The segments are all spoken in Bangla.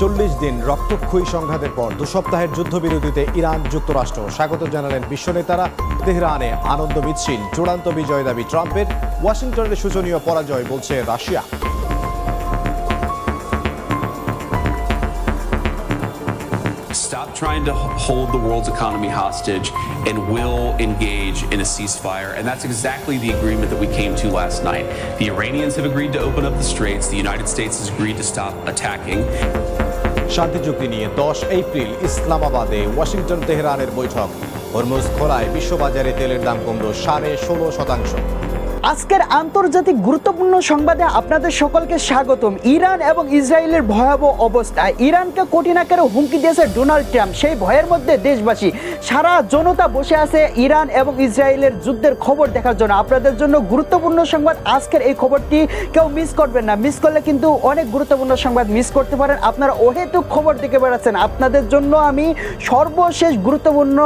40 দিন রক্তক্ষয়ী সংঘাতের পর 2 সপ্তাহের যুদ্ধবিরতিতে ইরান যুক্তরাষ্ট্র স্বাগত জানালেন বিশ্ব নেতারা। তেহরানে আনন্দ মিছিল, চূড়ান্ত বিজয় দাবি ট্রাম্পের। ওয়াশিংটনের সূচনীয় পরাজয় বলছে Russia. Stop trying to hold the world's economy hostage and will engage in a ceasefire. And that's exactly the agreement that we came to last night. The Iranians have agreed to open up the straits. The United States has agreed to stop attacking. শান্তি চুক্তি নিয়ে 10 এপ্রিল ইসলামাবাদে ওয়াশিংটন তেহরানের বৈঠক। হরমুজ খোলায় বিশ্ববাজারে তেলের দাম কমলো 16.5%। আজকের আন্তর্জাতিক গুরুত্বপূর্ণ সংবাদে আপনাদের সকলকে স্বাগতম। ইরান এবং ইসরায়েলের ভয়াবহ অবস্থা। ইরানকে কঠিন আকারে হুমকি দিয়েছে ডোনাল্ড ট্রাম্প। সেই ভয়ের মধ্যে দেশবাসী, সারা জনতা বসে আছে ইরান এবং ইসরায়েলের যুদ্ধের খবর দেখার জন্য। আপনাদের জন্য গুরুত্বপূর্ণ সংবাদ আজকের এই খবরটি কেউ মিস করবেন না। মিস করলে কিন্তু অনেক গুরুত্বপূর্ণ সংবাদ মিস করতে পারেন। আপনারা অহেতুক খবর দেখে বেড়াচ্ছেন। আপনাদের জন্য আমি সর্বশেষ গুরুত্বপূর্ণ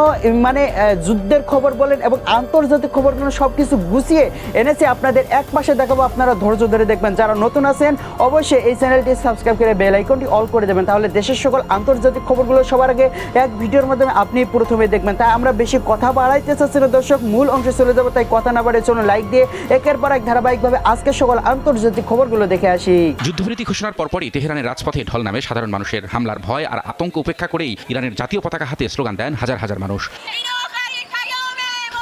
যুদ্ধের খবর বলেন এবং আন্তর্জাতিক খবর বলেন সব কিছু গুছিয়ে এনেছি আপনাদের এক পাশে দেখাবো। আপনারা ধৈর্য ধরে দেখবেন। যারা নতুন আছেন অবশ্যই এই চ্যানেলটি সাবস্ক্রাইব করে বেল আইকনটি অল করে দেবেন, তাহলে দেশের সকল আন্তর্জাতিক খবরগুলো সবার আগে এক ভিডিওর মাধ্যমে আপনি প্রথমে দেখবেন। তাই আমরা বেশি কথা বাড়াইতে চাচ্ছি না দর্শক, মূল অংশে চলে যাবো। তাই কথা না বাড়িয়ে চলুন লাইক দিয়ে একের পর এক ধারাবাহিকভাবে আজকের সকল আন্তর্জাতিক খবরগুলো দেখে আসি। যুদ্ধবিরতি ঘোষণার পরপরই তেহরানের রাজপথে ঢল নামে সাধারণ মানুষের। হামলার ভয় আর আতঙ্ক উপেক্ষা করেই ইরানের জাতীয় পতাকা হাতে স্লোগান দেন হাজার হাজার মানুষ।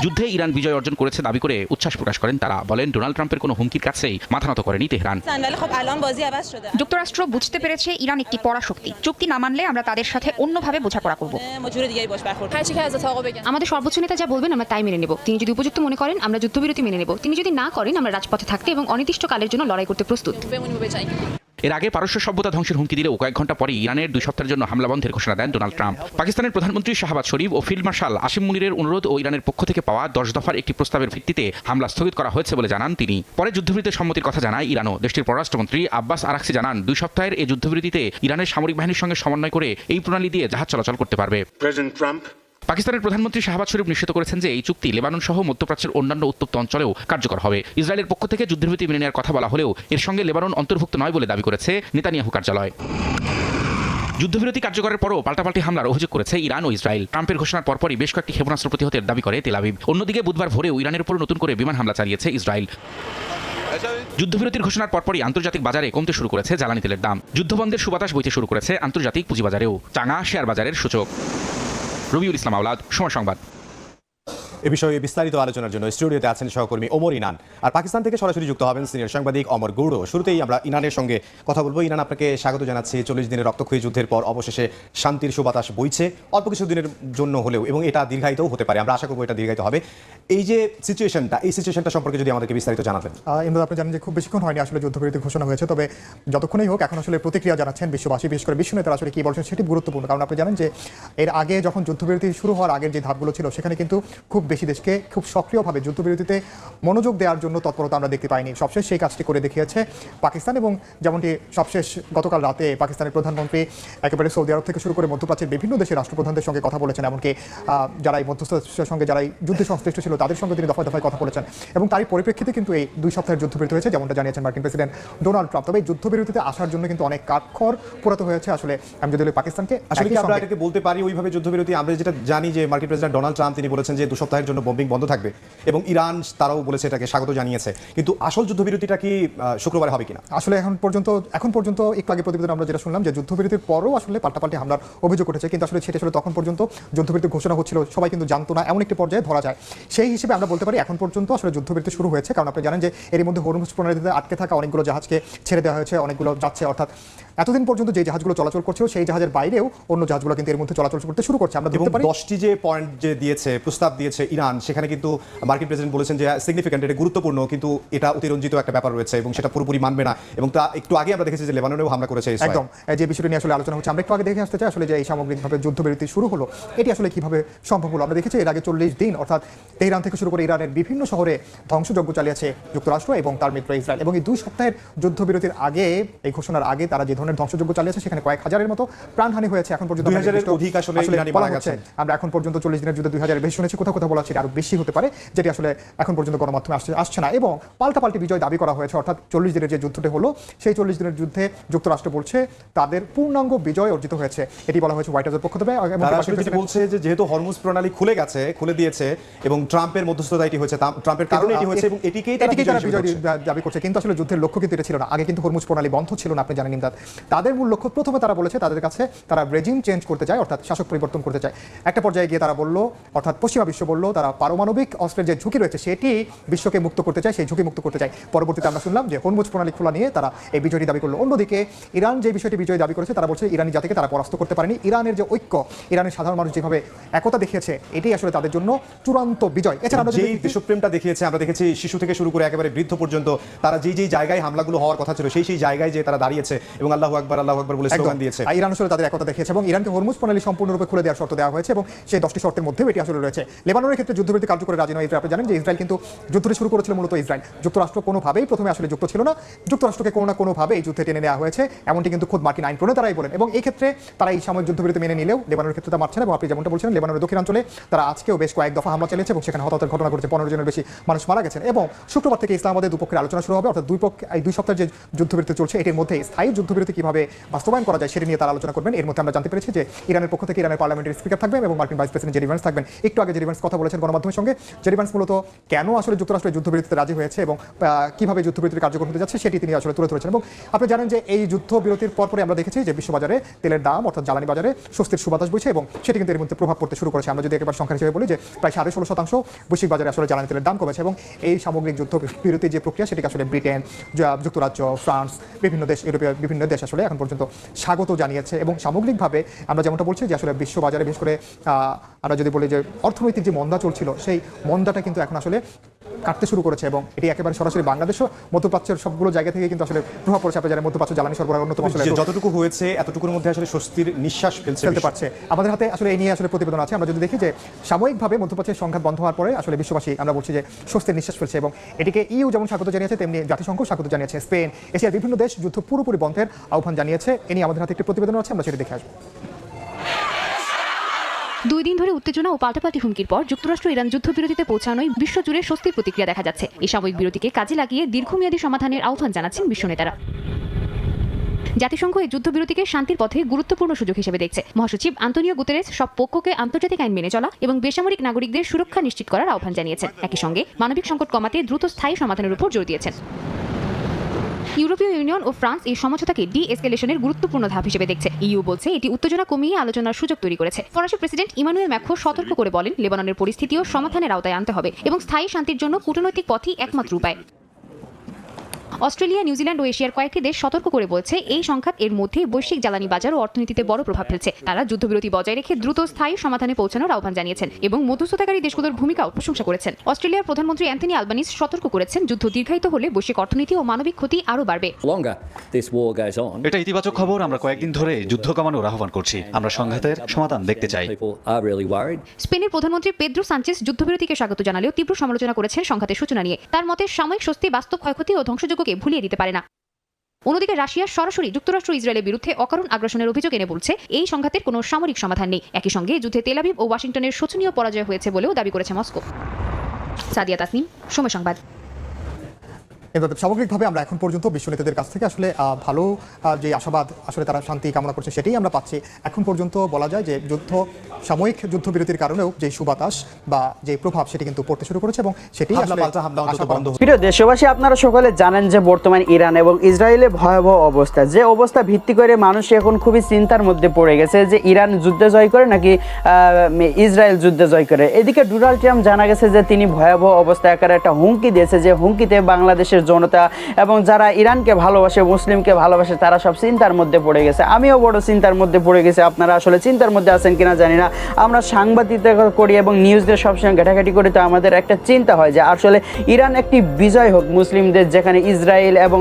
যুদ্ধে ইরান বিজয় অর্জন করেছে দাবি করে উচ্ছ্বাস প্রকাশ করেন তারা। বলেন ডোনাল্ড ট্রাম্পের কোনো হুমকির কাছেই মাথা নত করেনি তেহরান। যুক্তরাষ্ট্র বুঝতে পেরেছে ইরান একটি পরাশক্তি। চুক্তি না মানলে আমরা তাদের সাথে অন্যভাবে বোঝাপড়া করব। আমাদের সর্বোচ্চ নেতা যা বলবেন আমরা তাই মেনে নেব। তিনি যদি উপযুক্ত মনে করেন আমরা যুদ্ধবিরতি মেনে নেব। তিনি যদি না করেন আমরা রাজপথে থাকতে এবং অনির্দিষ্টকালের জন্য লড়াই করতে প্রস্তুত। এর আগে পারস্য সভ্যতা ধ্বংসের হুমকি দিলেও কয়েক ঘন্টা পরে ইরানের 2 সপ্তাহের জন্য হামলা বন্ধের ঘোষণা দেন ডোনাল্ড ট্রাম্প। পাকিস্তানের প্রধানমন্ত্রী শাহবাজ শরীফ ও ফিল্ড মার্শাল আসিম মুনিরের অনুরোধ ও ইরানের পক্ষ থেকে পাওয়া 10 দফার একটি প্রস্তাবের ভিত্তিতে হামলা স্থগিত করা হয়েছে বলে জানান তিনি। পরে যুদ্ধবিরতির সম্মতির কথা জানায় ইরানও। দেশটির পররাষ্ট্রমন্ত্রী আব্বাস আরাকচি জানান 2 সপ্তাহের এই যুদ্ধবিরতিতে ইরানের সামরিক বাহিনীর সঙ্গে সমন্বয় করে এই প্রণালী দিয়ে জাহাজ চলাচল করতে পারবে। পাকিস্তানের প্রধানমন্ত্রী শাহবাজ শরীফ নিশ্চিত করেছেন যে এই চুক্তি লেবানন সহ মধ্যপ্রাচ্যের অন্যান্য উত্তপ্ত অঞ্চলেও কার্যকর হবে। ইসরায়েলের পক্ষ থেকে যুদ্ধবিরতি মেনে নেওয়ার কথা বলা হলেও এর সঙ্গে লেবানন অন্তর্ভুক্ত নয় বলে দাবি করেছে নেতানিয়াহু কার্যালয়। যুদ্ধবিরতি কার্যকরের পরও পাল্টাপাল্টি হামলার অভিযোগ করেছে ইরান ও ইসরায়েল। ট্রাম্পের ঘোষণার পরপরই বেশ কয়েকটি ক্ষেপণাস্ত্র প্রতিহতের দাবি করে তেল আবিব। অন্যদিকে বুধবার ভোরেও ইরানের উপর নতুন করে বিমান হামলা চালিয়েছে ইসরায়েল। যুদ্ধবিরতির ঘোষণার পরপরই আন্তর্জাতিক বাজারে কমতে শুরু করেছে জ্বালানি তেলের দাম। যুদ্ধবন্ধের সুবাতাস বইতে শুরু করেছে আন্তর্জাতিক পুঁজিবাজারেও। চাঙা শেয়ার বাজারের সূচক। রবিউল ইসলাম আওলাদ, সময় সংবাদ। এ বিষয়ে বিস্তারিত আলোচনার জন্য স্টুডিওতে আছেন সহকর্মী ওমর ইনান, আর পাকিস্তান থেকে সরাসরি যুক্ত হবেন সিনিয়র সাংবাদিক অমর গৌড়। শুরুতেই আমরা ইনানের সঙ্গে কথা বলবো। ইনান, আপনাকে স্বাগত জানাচ্ছি। 40 দিনের রক্তক্ষয়ী যুদ্ধের পর অবশেষে শান্তির সুবাতাস বইছে, অল্প কিছু দিনের জন্য হলেও, এবং এটা দীর্ঘায়িতও হতে পারে। আমরা আশা করবো এটা দীর্ঘায়িত হবে। এই যে সিচুয়েশনটা সম্পর্কে যদি আমাদেরকে বিস্তারিত জানাবেন। ইমরান, আপনি জানেন যে খুব বেশিক্ষণ হয়নি আসলে যুদ্ধবিরতি ঘোষণা হয়েছে, তবে যতক্ষণই হোক এখন আসলে প্রতিক্রিয়া জানাচ্ছেন বিশ্ববাসী, বিশেষ করে বিশ্ব নেতারা আসলে কি বলছেন সেটি গুরুত্বপূর্ণ। কারণ আপনি জানেন যে এর আগে যখন যুদ্ধবিরতি শুরু হওয়ার আগের যে ধাপগুলো ছিল সেখানে কিন্তু খুব বেশি দেশকে খুব সক্রিয়ভাবে যুদ্ধবিরতিতে মনোযোগ দেওয়ার জন্য তৎপরতা আমরা দেখতে পাইনি। সবশেষ সেই কাজটি করে দেখিয়েছে পাকিস্তান, এবং যেমনটি সবশেষ গতকাল রাতে পাকিস্তানের প্রধানমন্ত্রী একেবারে সৌদি আরব থেকে শুরু করে মধ্যপ্রাচ্যের বিভিন্ন দেশের রাষ্ট্রপ্রধানদের সঙ্গে কথা বলেছেন, এমনকি যারা এই মধ্যস্থতার সঙ্গে যারা যুদ্ধে সংশ্লিষ্ট ছিল তাদের সঙ্গে তিনি দফায় দফায় কথা বলেছেন। এবং তারই পরিপ্রেক্ষিতে কিন্তু এই 2 সপ্তাহের যুদ্ধবিরতি হয়েছে, যেমনটা জানিয়েছেন মার্কিন প্রেসিডেন্ট ডোনাল্ড ট্রাম্প। তবে এই যুদ্ধবিরতিতে আসার জন্য কিন্তু অনেক কাঠখড় পোড়াতে হয়েছে আসলে আমি যদি পাকিস্তানকে। আসলে আমরা এটাকে বলতে পারি ওইভাবে যুদ্ধবিরতি? আমরা যেটা জানি যে মার্কিন প্রেসিডেন্ট ডোনাল্ড ট্রাম্প তিনি বলেছেন যে 2 সপ্তাহের জন্য বোম্বিং বন্ধ থাকবে, এবং ইরান তারাও বলেছে এটাকে স্বাগত জানিয়েছে। কিন্তু আসল যুদ্ধবিরতিটা কি শুক্রবার হবে কিনা? আসলে এখন পর্যন্ত একটু আগে প্রতিবেদন আমরা যেটা শুনলাম যে যুদ্ধবিরতির পরও আসলে পাল্টাপাল্টি হামলার অভিযোগ উঠেছে, কিন্তু আসলে সেটা আসলে তখন পর্যন্ত যুদ্ধবিরতি ঘোষণা হচ্ছিল সবাই কিন্তু জানতো না, এমন একটি পর্যায়ে ধরা যায়। সেই হিসেবে আমরা বলতে পারি এখন পর্যন্ত আসলে যুদ্ধবিরতি শুরু হয়েছে। কারণ আপনি জানেন যে এর মধ্যে হরমুজ প্রণালীতে আটকে থাকা অনেকগুলো জাহাজকে ছেড়ে দেওয়া হয়েছে, অনেকগুলো যাচ্ছে, অর্থাৎ এতদিন পর্যন্ত যে জাহাজগুলো চলাচল করছিল সেই জাহাজের বাইরেও অন্য জাহাজগুলো কিন্তু এর মধ্যে চলাচল করতে শুরু করছে। আমরা দেখতে পারি 10টি যে পয়েন্ট যে দিয়েছে, প্রস্তাব দিয়েছে ইরান, সেখানে কিন্তু মার্কিন প্রেসিডেন্ট বলেছেন যে সিগনিফিক্যান্ট, এটা গুরুত্বপূর্ণ, কিন্তু এটা অতিরঞ্জিত একটা ব্যাপার রয়েছে এবং সেটা পুরোপুরি মানবে না। এবং তা একটু আগে আমরা দেখেছি যে লেবাননেও হামলা করেছে। একদম যে বিষয়টি নিয়ে আসলে আলোচনা হচ্ছে, আমরা একটু আগে দেখে আসতে চাই আসলে যে এই সামগ্রিকভাবে যুদ্ধবিরতি শুরু হলো এটি আসলে কিভাবে সম্ভব হলো। আমরা দেখেছি এর আগে 40 দিন অর্থাৎ তেহরান থেকে শুরু করে ইরানের বিভিন্ন শহরে ধ্বংসযজ্ঞ চালিয়েছে যুক্তরাষ্ট্র এবং তার মিত্র ইসরায়েল। এবং এই 2 সপ্তাহের যুদ্ধবিরতির আগে, এই ঘোষণার আগে তারা যে ধরনের ধরনের ধ্বংসযজ্ঞ চালিয়েছে, সেখানে কয়েক হাজারের মতো প্রাণহানি হয়েছে। এখন পর্যন্ত 2000-এর অধিক আসলে ইরানি বলা মারা হচ্ছে, গেছেন। আমরা এখন পর্যন্ত 40 দিনের যুদ্ধে 2000-এর বেশি শুনেছি, কোথাও কোথাও বলা হচ্ছে আরো বেশি হতে পারে, যেটি আসলে এখন পর্যন্ত গণমাধ্যমে আসছে না। এবং পাল্টাপাল্টি বিজয় দাবি করা হয়েছে, অর্থাৎ 40 দিনের যে যুদ্ধটি হলো সেই 40 দিনের যুদ্ধে যুক্তরাষ্ট্র বলছে তাদের পূর্ণাঙ্গ বিজয় অর্জিত হয়েছে, এটি বলা হয়েছে হোয়াইট হাউসের পক্ষ থেকে। এবং তারা আসলে যেটি বলছে যে যেহেতু হরমুজ প্রণালী খুলে দিয়েছে এবং ট্রাম্পের মধ্যস্থতা এটি হয়েছে, ট্রাম্পের কারণে এটি হয়েছে এবং এটিকেই তারা বিজয় দাবি করছে। কিন্তু আসলে যুদ্ধের লক্ষ্য কিন্তু এটা ছিল না। আগে কিন্তু হরমুজ প্রণালী বন্ধ ছিল না, আপনি জানেন ইমদাদ। তাদের মূল লক্ষ্য প্রথমে তারা বলেছে তাদের কাছে তারা রেজিম চেঞ্জ করতে চায়, অর্থাৎ শাসক পরিবর্তন করতে চায়। একটা পর্যায়ে গিয়ে তারা বলল, অর্থাৎ পশ্চিমা বিশ্ব বলল তারা পারমাণবিক অস্ত্রের যে ঝুঁকি রয়েছে সেটি বিশ্বকে মুক্ত করতে চায়, সেই ঝুঁকি মুক্ত করতে চায়। পরবর্তীতে আমরা শুনলাম যে হরমুজ প্রণালী খোলা নিয়ে তারা এই বিজয়টি দাবি করলো। অন্যদিকে ইরান যে বিষয়টি বিজয় দাবি করেছে, তারা বলছে ইরানি জাতিকে তারা পরাস্ত করতে পারেনি। ইরানের যে ঐক্য, ইরানের সাধারণ মানুষ যেভাবে একতা দেখিয়েছে, এটি আসলে তাদের জন্য চূড়ান্ত বিজয়। এছাড়া আমরা যেই দেশপ্রেমটা দেখিয়েছে, আমরা দেখেছি শিশু থেকে শুরু করে একেবারে বৃদ্ধ পর্যন্ত তারা যেই জায়গায় হামলাগুলো হওয়ার কথা ছিল সেই জায়গায় যে তারা দাঁড়িয়েছে এবং আল্লাহু আকবার বলে স্লোগান দিয়েছে। ইরান আসলে তাদের একতা দেখিয়েছে এবং ইরানকে হরমুজ প্রণালী সম্পূর্ণরূপে খুলে দেওয়ার শর্ত দেওয়া হয়েছে এবং সেই 10টি শর্তের মধ্যে এটি আসলে রয়েছে। লেবাননের ক্ষেত্রে যুদ্ধবিরতি কার্যকরে রাজি নয় ইসরায়েল। আপনি জানেন যে ইসরায়েল কিন্তু যুদ্ধটি শুরু করেছিল মূলত ইসরায়েল, যুক্তরাষ্ট্র কোনোভাবেই প্রথমে আসলে যুক্ত ছিল না। যুক্তরাষ্ট্রকে কোনো না কোনোভাবে এই যুদ্ধে টেনে নেওয়া হয়েছে, এমনটি কিন্তু খোদ মার্কিন আইন প্রণেতারাই বলেন। এবং এই ক্ষেত্রে তারা এই সাময়িক যুদ্ধবিরতি মেনে নিলেও লেবাননের ক্ষেত্রে তা মানছে না। এবং আপনি যেমনটা বলছিলেন, লেবাননের দক্ষিণাঞ্চলে তারা আজকেও বেশ কয়েক দফা হামলা চালিয়েছে এবং সেখানে হতাহতের ঘটনা ঘটেছে, 15 জনের বেশি মানুষ মারা গেছেন। এবং শুক্রবার থেকে ইসলামাবাদে দুপক্ষের আলোচনা শুরু হবে, অর্থাৎ এই 2 সপ্তাহের যে যুদ্ধবিরতি চলছে এটির মধ্যে স্থায়ী যুদ্ধবিরতি কিভাবে বাস্তবায়ন করা যায় সেটি নিয়ে তারা আলোচনা করবেন। এর মধ্যে আমরা জানতে পেরেছি যে ইরানের পক্ষ থেকে ইরানের পার্লামেন্টের স্পিকার থাকবেন এবং মার্কিন ভাইস প্রেসিডেন্ট জেডি ভ্যান্স থাকবেন। একটু আগে জেডি ভ্যান্স কথা বলেছেন গণমাধ্যমের সঙ্গে। জেডি ভ্যান্স মূলত কেন আসলে যুক্তরাষ্ট্রের যুদ্ধবিরতিতে রাজি হয়েছে এবং কিভাবে যুদ্ধবিরতির কার্যকর হতে যাচ্ছে সেটি তিনি আসলে তুলে ধরেছেন। এবং আপনি জানেন যে এই যুদ্ধবিরতির পরপরই আমরা দেখেছি যে বিশ্ববাজারে তেলের দাম, অর্থাৎ জ্বালানি বাজারে স্বস্তির সুবাতাস বইছে এবং সেটি কিন্তু এর মধ্যে প্রভাব পড়তে শুরু করেছে। আমরা যদি একেবারে সংখ্যা হিসেবে বলি যে প্রায় 16.5% বৈশ্বিক বাজারে আসলে জ্বালানি তেলের দাম কমেছে। এবং এই সামগ্রিক যুদ্ধবিরতির যে প্রক্রিয়া সেটিকে আসলে ব্রিটেন, যুক্তরাজ্য, ফ্রান্স, বিভিন্ন দেশ, ইউরোপীয় বিভিন্ন দেশ আসলে এখন পর্যন্ত স্বাগত জানিয়েছে। এবং সামগ্রিকভাবে আমরা যেমনটা বলছি যে আসলে বিশ্ববাজারে বিশেষ করে আমরা যদি বলি যে অর্থনৈতিক যে মন্দা চলছিল সেই মন্দাটা কিন্তু এখন আসলে কাটতে শুরু করেছে এবং এটি একেবারে সরাসরি বাংলাদেশও মধ্যপ্রাচ্যের সবগুলো জায়গা থেকে কিন্তু আসলে প্রভাব পড়েছে। আপনি জানেন মধ্যপ্রাচ্য জ্বালানি সরবরাহ অন্যতম আসলে যতটুকু হয়েছে এতটুকুর মধ্যে আসলে স্বস্তির নিঃশ্বাস ফেলতে পারছে। আমাদের হাতে আসলে এই নিয়ে আসলে প্রতিবেদন আছে। আমরা যদি দেখি যে সাময়িকভাবে মধ্যপ্রাচ্যের সংঘাত বন্ধ হওয়ার পরে আসলে বিশ্ববাসী আমরা বলছি যে স্বস্তির নিঃশ্বাস ফেলছে এবং এটিকে ইউ যেমন স্বাগত জানিয়েছে তেমনি জাতিসংঘ স্বাগত জানিয়েছে। স্পেন, এশিয়ার বিভিন্ন দেশ যুদ্ধ পুরোপুরি বন্ধের আহ্বান জানিয়েছে। এ নিয়ে আমাদের হাতে একটি প্রতিবেদন আছে, আমরা সেটি দেখে আসবো। 2 দিন ধরে উত্তেজনা ও পাল্টাপাল্টি হুমকির পর যুক্তরাষ্ট্র ইরান যুদ্ধবিরতিতে পৌঁছানোয় বিশ্বজুড়ে স্বস্তির প্রতিক্রিয়া দেখা যাচ্ছে। এই সাময়িক বিরতিকে কাজে লাগিয়ে দীর্ঘমেয়াদী সমাধানের আহ্বান জানাচ্ছেন বিশ্ব নেতারা। জাতিসংঘ এই যুদ্ধবিরতিকে শান্তির পথে গুরুত্বপূর্ণ সুযোগ হিসেবে দেখছে। মহাসচিব আন্তোনিও গুতেরেস সব পক্ষকে আন্তর্জাতিক আইন মেনে চলা এবং বেসামরিক নাগরিকদের সুরক্ষা নিশ্চিত করার আহ্বান জানিয়েছেন। একই সঙ্গে মানবিক সংকট কমাতে দ্রুত স্থায়ী সমাধানের উপর জোর দিয়েছেন। ইউরোপীয় ইউনিয়ন ও ফ্রান্স এই সমঝোতাকে ডি-এসকেলেশনের গুরুত্বপূর্ণ ধাপ হিসেবে দেখছে। ইইউ বলছে এটি উত্তেজনা কমিয়ে আলোচনার সুযোগ তৈরি করেছে। ফরাসি প্রেসিডেন্ট ইমানুয়েল ম্যাক্রো সতর্ক করে বলেন লেবাননের পরিস্থিতিও সমাধানের আওতায় আনতে হবে এবং স্থায়ী শান্তির জন্য কূটনৈতিক পথই একমাত্র উপায়। অস্ট্রেলিয়া, নিউজিল্যান্ড ও এশিয়ার কয়েকটি দেশ সতর্ক করে বলছে এই সংঘাত এর মধ্যে বৈশ্বিক জ্বালানি বাজার ও অর্থনীতিতে বড় প্রভাব ফেলছে। তারা যুদ্ধবিরতি বজায় রেখে দ্রুত স্থায়ী সমাধানে পৌঁছানোর আহ্বান জানিয়েছেন এবং মধ্যস্থতাকারী দেশগুলোর ভূমিকাও প্রশংসা করেছেন। অস্ট্রেলিয়ার প্রধানমন্ত্রী অ্যান্থনি আলবানিজ সতর্ক করেছেন যুদ্ধ দীর্ঘায়িত হলে বৈশ্বিক অর্থনীতি ও মানবিক ক্ষতি আরও বাড়বে। এটা ইতিবাচক খবর। আমরা কয়েকদিন ধরে যুদ্ধ কমানোর আহ্বান করছি। আমরা সংঘাতের সমাধান দেখতে চাই। স্পেনের প্রধানমন্ত্রী পেদ্রো সানচেজ যুদ্ধবিরতিকে স্বাগত জানালেও তীব্র সমালোচনা করেছেন সংঘাতের সূচনা নিয়ে। তার মতে সাময়িক স্বস্তি বাস্তব ক্ষয়ক্ষতি ও ধ্বংসযজ্ঞকে ভুলিয়ে দিতে পারে না। অন্যদিকে রাশিয়া সরাসরি যুক্তরাষ্ট্র ইসরায়েলের বিরুদ্ধে অকারণ আগ্রাসনের অভিযোগ এনে বলছে এই সংঘাতের কোনো সামরিক সমাধান নেই। একই সঙ্গে যুদ্ধে তেল আবিব ও ওয়াশিংটনের শোচনীয় পরাজয় হয়েছে বলেও দাবি করেছে মস্কো। সাদিয়া তাসনিম, সময় সংবাদ। সামগ্রিকভাবে আমরা এখন পর্যন্ত বিশ্ব নেতাদের কাছ থেকে আসলে ভালো যে আশাবাদ আসলে তারা শান্তি কামনা করছে সেটাই আমরা পাচ্ছি। এখন পর্যন্ত বলা যায় যে সাময়িক যুদ্ধবিরতির কারণেও যে সুবাতাস বা যে প্রভাব সেটি কিন্তু পড়তে শুরু করেছে এবং সেটি প্রিয় দেশবাসী, আপনারা সকলে জানেন যে বর্তমান ইরান এবং ইসরায়েলের ভয়াবহ অবস্থা, যে অবস্থা ভিত্তি করে মানুষ এখন খুবই চিন্তার মধ্যে পড়ে গেছে যে ইরান যুদ্ধে জয় করে নাকি ইসরায়েল যুদ্ধে জয় করে। এদিকে ডোনাল্ড ট্রাম্প জানা গেছে যে তিনি ভয়াবহ অবস্থা আকারে একটা হুমকি দিয়েছে, যে হুমকিতে বাংলাদেশের জনতা এবং যারা ইরানকে ভালোবাসে, মুসলিমকে ভালোবাসে, তারা সব চিন্তার মধ্যে পড়ে গেছে। আমিও বড় চিন্তার মধ্যে পড়ে গেছি। আপনারা আসলে চিন্তার মধ্যে আছেন কিনা জানি না। আমরা সাংবাদিকতা করি এবং নিউজ দিয়ে সবসময় ঘাটাঘাটি করি, তো আমাদের একটা চিন্তা হয় যে আসলে ইরান একটি বিজয় হোক মুসলিমদের, যেখানে ইসরায়েল এবং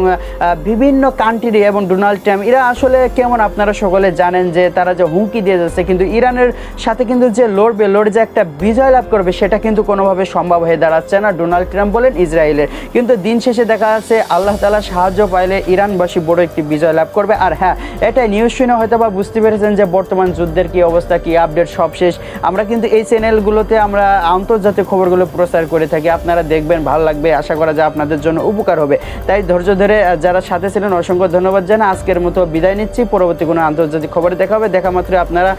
বিভিন্ন কান্ট্রি এবং ডোনাল্ড ট্রাম্প এরা আসলে কেমন আপনারা সকলে জানেন যে তারা যে হুমকি দিয়ে যাচ্ছে, কিন্তু ইরানের সাথে কিন্তু যে লড়বে যে একটা বিজয় লাভ করবে সেটা কিন্তু কোনোভাবে সম্ভব হয়ে দাঁড়াচ্ছে না। ডোনাল্ড ট্রাম্প বলেন ইসরায়েলের, কিন্তু দিন শেষে দেখা যাচ্ছে আল্লাহ তাআলা সাহায্য পাইলে ইরানবাসী বড় একটি বিজয় লাভ করবে। আর হ্যাঁ, এটা নিউজ শুনে হয়তো বা বুঝতে পেরেছেন যে বর্তমান যুদ্ধের কি অবস্থা, কি আপডেট সব শেষ। আমরা কিন্তু এই চ্যানেলগুলোতে আমরা আন্তর্জাতিক খবরগুলো প্রচার করে থাকি, আপনারা দেখবেন, ভালো লাগবে, আশা করা যায় আপনাদের জন্য উপকার হবে। তাই ধৈর্য ধরে যারা সাথে ছিলেন অসংখ্য ধন্যবাদ জানাই। আজকের মতো বিদায় নিচ্ছি, পরবর্তী কোনো আন্তর্জাতিক খবরে দেখা হবে। দেখা মাত্র আপনারা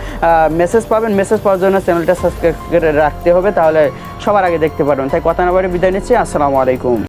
মেসেজ পাবেন, মেসেজ পাওয়ার জন্য চ্যানেলটা সাবস্ক্রাইব করে রাখতে হবে, তাহলে সবার আগে দেখতে পারবেন। তাই কথা না বলে বিদায় নিচ্ছি, আসসালামু আলাইকুম।